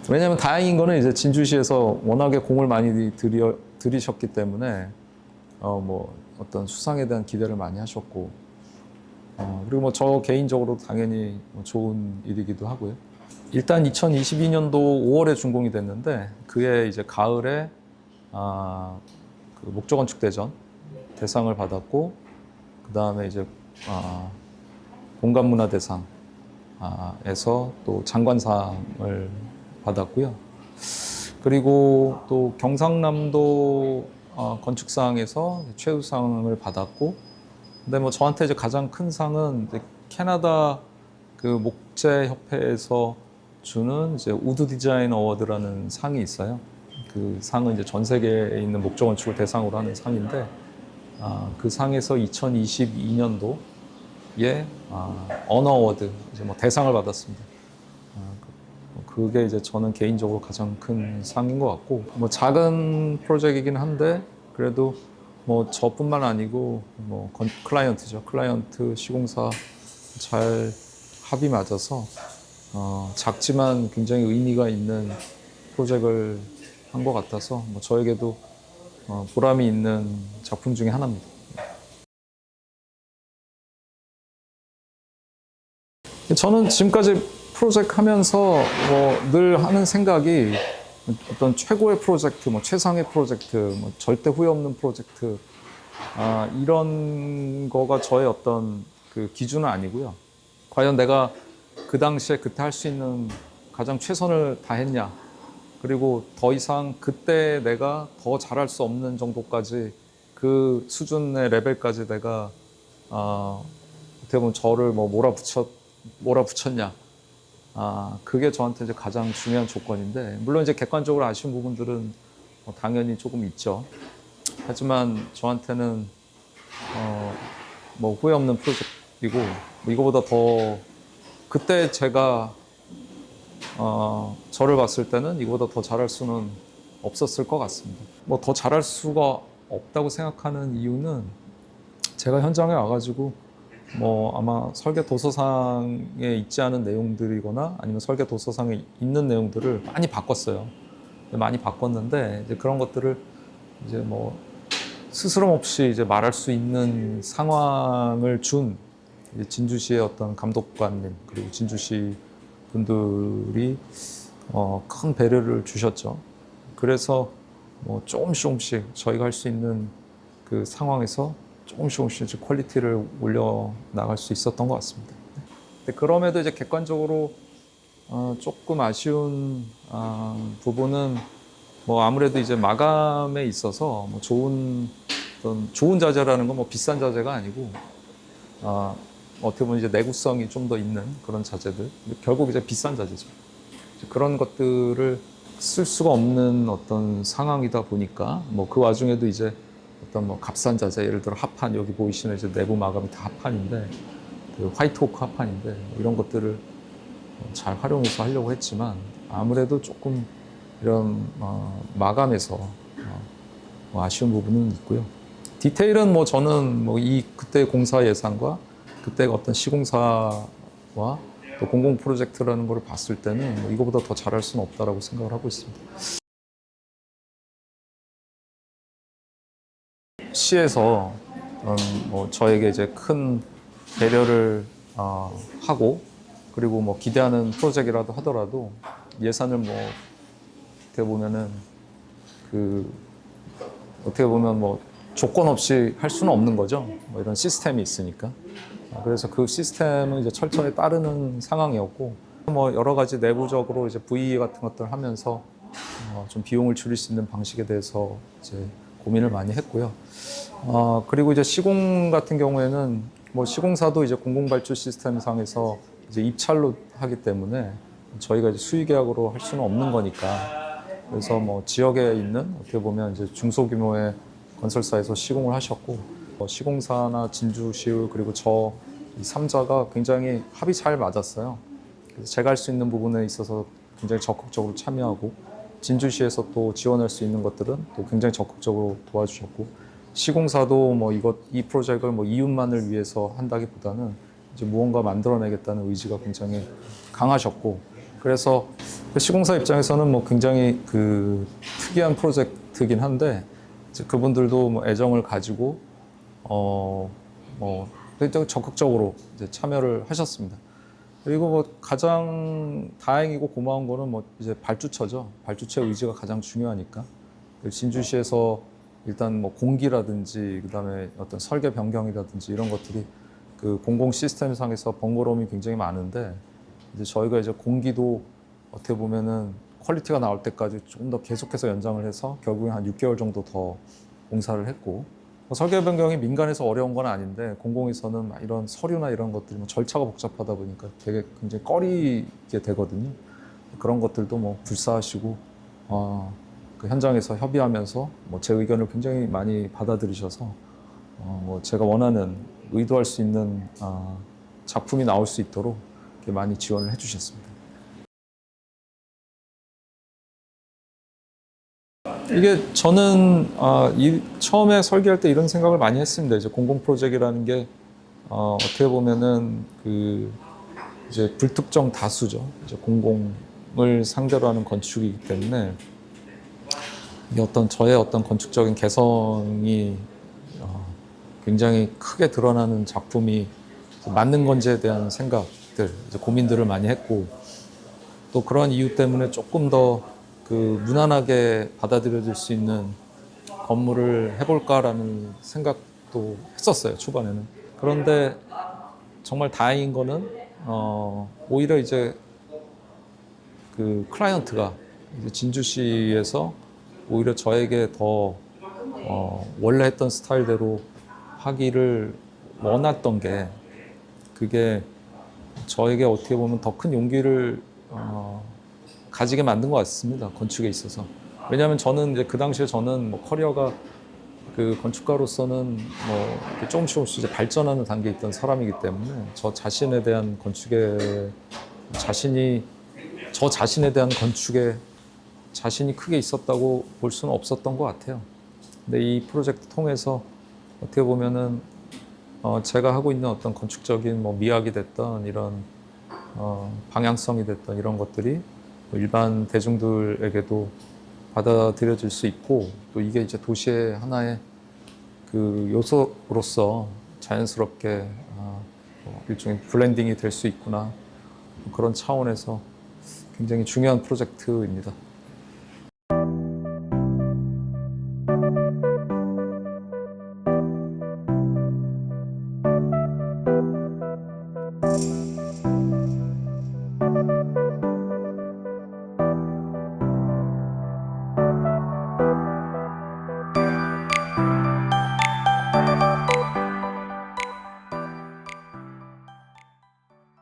왜냐하면 다행인 거는 이제 진주시에서 워낙에 공을 많이 들이셨기 때문에 뭐 어떤 수상에 대한 기대를 많이 하셨고, 그리고 뭐 저 개인적으로 당연히 뭐 좋은 일이기도 하고요. 일단 2022년도 5월에 준공이 됐는데 그해 이제 가을에 그 목조건축대전 대상을 받았고, 그 다음에 이제 공간문화대상에서 또 장관상을 받았고요. 그리고 또 경상남도 건축상에서 최우상을 받았고, 근데 뭐 저한테 이제 가장 큰 상은 이제 캐나다 그 목재협회에서 주는 이제 우드 디자인 어워드라는 상이 있어요. 그 상은 이제 전 세계에 있는 목조 건축을 대상으로 하는 상인데, 그 상에서 2022년도에 언어 어워드 이제 뭐 대상을 받았습니다. 그게 이제 저는 개인적으로 가장 큰 상인 것 같고, 뭐 작은 프로젝트이긴 한데 그래도 뭐 저뿐만 아니고 뭐 클라이언트죠. 클라이언트 시공사 잘 합이 맞아서 작지만 굉장히 의미가 있는 프로젝트를 한 것 같아서 뭐 저에게도 보람이 있는 작품 중에 하나입니다. 저는 지금까지 프로젝트 하면서 뭐 늘 하는 생각이 어떤 최고의 프로젝트, 뭐 최상의 프로젝트, 뭐 절대 후회 없는 프로젝트, 이런 거가 저의 어떤 그 기준은 아니고요. 과연 내가 그 당시에 그때 할 수 있는 가장 최선을 다했냐, 그리고 더 이상 그때 내가 더 잘할 수 없는 정도까지 그 수준의 레벨까지 내가 어떻게 보면 저를 뭐 몰아붙였냐. 그게 저한테 이제 가장 중요한 조건인데, 물론 이제 객관적으로 아쉬운 부분들은 당연히 조금 있죠. 하지만 저한테는 뭐 후회 없는 프로젝트이고, 뭐 이거보다 더 그때 제가 저를 봤을 때는 이거보다 더 잘할 수는 없었을 것 같습니다. 뭐 더 잘할 수가 없다고 생각하는 이유는 제가 현장에 와가지고 뭐 아마 설계 도서상에 있지 않은 내용들이거나 아니면 설계 도서상에 있는 내용들을 많이 바꿨어요. 많이 바꿨는데 이제 그런 것들을 이제 뭐 스스럼 없이 이제 말할 수 있는 상황을 준 진주시의 어떤 감독관님, 그리고 진주시 분들이 큰 배려를 주셨죠. 그래서 뭐 조금씩 저희가 할 수 있는 그 상황에서 조금씩 퀄리티를 올려 나갈 수 있었던 것 같습니다. 근데 그럼에도 이제 객관적으로 조금 아쉬운 부분은 뭐 아무래도 이제 마감에 있어서 뭐 좋은 자재라는 건 뭐 비싼 자재가 아니고 어떻게 보면 이제 내구성이 좀 더 있는 그런 자재들, 결국 이제 비싼 자재죠. 그런 것들을 쓸 수가 없는 어떤 상황이다 보니까 뭐 그 와중에도 이제 어떤 뭐 값싼 자재, 예를 들어 합판, 여기 보이시는 이제 내부 마감이 다 합판인데, 그 화이트 오크 합판인데 이런 것들을 잘 활용해서 하려고 했지만 아무래도 조금 이런 마감에서 뭐 아쉬운 부분은 있고요. 디테일은 뭐 저는 뭐 그때 공사 예산과 그때가 어떤 시공사와 또 공공 프로젝트라는 걸 봤을 때는 뭐 이거보다 더 잘할 수는 없다라고 생각을 하고 있습니다. 시에서 뭐 저에게 이제 큰 배려를 하고, 그리고 뭐 기대하는 프로젝트라도 하더라도 예산을 뭐 어떻게 보면은 어떻게 보면 뭐 조건 없이 할 수는 없는 거죠. 뭐 이런 시스템이 있으니까. 그래서 그 시스템은 이제 철저히 따르는 상황이었고, 뭐 여러 가지 내부적으로 이제 VE 같은 것들 하면서 좀 비용을 줄일 수 있는 방식에 대해서 이제 고민을 많이 했고요. 그리고 이제 시공 같은 경우에는 뭐 시공사도 이제 공공발주 시스템상에서 이제 입찰로 하기 때문에 저희가 이제 수의계약으로 할 수는 없는 거니까 그래서 뭐 지역에 있는 어떻게 보면 이제 중소규모의 건설사에서 시공을 하셨고 시공사나 진주시의 그리고 저 이 3자가 굉장히 합이 잘 맞았어요. 그래서 제가 할 수 있는 부분에 있어서 굉장히 적극적으로 참여하고 진주시에서 또 지원할 수 있는 것들은 또 굉장히 적극적으로 도와주셨고 시공사도 뭐 이 프로젝트를 뭐 이윤만을 위해서 한다기보다는 이제 무언가 만들어내겠다는 의지가 굉장히 강하셨고 그래서 시공사 입장에서는 뭐 굉장히 그 특이한 프로젝트긴 한데 이제 그분들도 뭐 애정을 가지고 뭐 굉장히 적극적으로 이제 참여를 하셨습니다. 그리고 뭐 가장 다행이고 고마운 거는 뭐 이제 발주처죠. 발주처의 의지가 가장 중요하니까 진주시에서 일단 뭐 공기라든지 그다음에 어떤 설계 변경이라든지 이런 것들이 그 공공 시스템상에서 번거로움이 굉장히 많은데 이제 저희가 이제 공기도 어떻게 보면은 퀄리티가 나올 때까지 조금 더 계속해서 연장을 해서 결국에 한 6개월 정도 더 공사를 했고 뭐 설계 변경이 민간에서 어려운 건 아닌데 공공에서는 막 이런 서류나 이런 것들이 뭐 절차가 복잡하다 보니까 되게 굉장히 꺼리게 되거든요. 그런 것들도 뭐 불사하시고 그 현장에서 협의하면서 뭐 제 의견을 굉장히 많이 받아들이셔서 뭐 제가 원하는 의도할 수 있는 작품이 나올 수 있도록 이렇게 많이 지원을 해주셨습니다. 이게 저는 처음에 설계할 때 이런 생각을 많이 했습니다. 이제 공공 프로젝트라는 게 어떻게 보면은 그 이제 불특정 다수죠. 이제 공공을 상대로 하는 건축이기 때문에 이게 저의 어떤 건축적인 개성이 굉장히 크게 드러나는 작품이 맞는 건지에 대한 생각들, 이제 고민들을 많이 했고 또 그런 이유 때문에 조금 더 그 무난하게 받아들여질 수 있는 건물을 해볼까라는 생각도 했었어요, 초반에는. 그런데 정말 다행인 거는 오히려 이제 그 클라이언트가 이제 진주시에서 오히려 저에게 더 원래 했던 스타일대로 하기를 원했던 게 그게 저에게 어떻게 보면 더 큰 용기를 가지게 만든 것 같습니다. 건축에 있어서. 왜냐하면 저는 이제 그 당시에 저는 뭐 커리어가 그 건축가로서는 뭐 조금씩 이제 발전하는 단계에 있던 사람이기 때문에 저 자신에 대한 저 자신에 대한 건축에 자신이 크게 있었다고 볼 수는 없었던 것 같아요. 근데 이 프로젝트 통해서 어떻게 보면은 제가 하고 있는 어떤 건축적인 뭐 미학이 됐던 이런 방향성이 됐던 이런 것들이 일반 대중들에게도 받아들여질 수 있고 또 이게 이제 도시의 하나의 그 요소로서 자연스럽게 일종의 블렌딩이 될 수 있구나 그런 차원에서 굉장히 중요한 프로젝트입니다.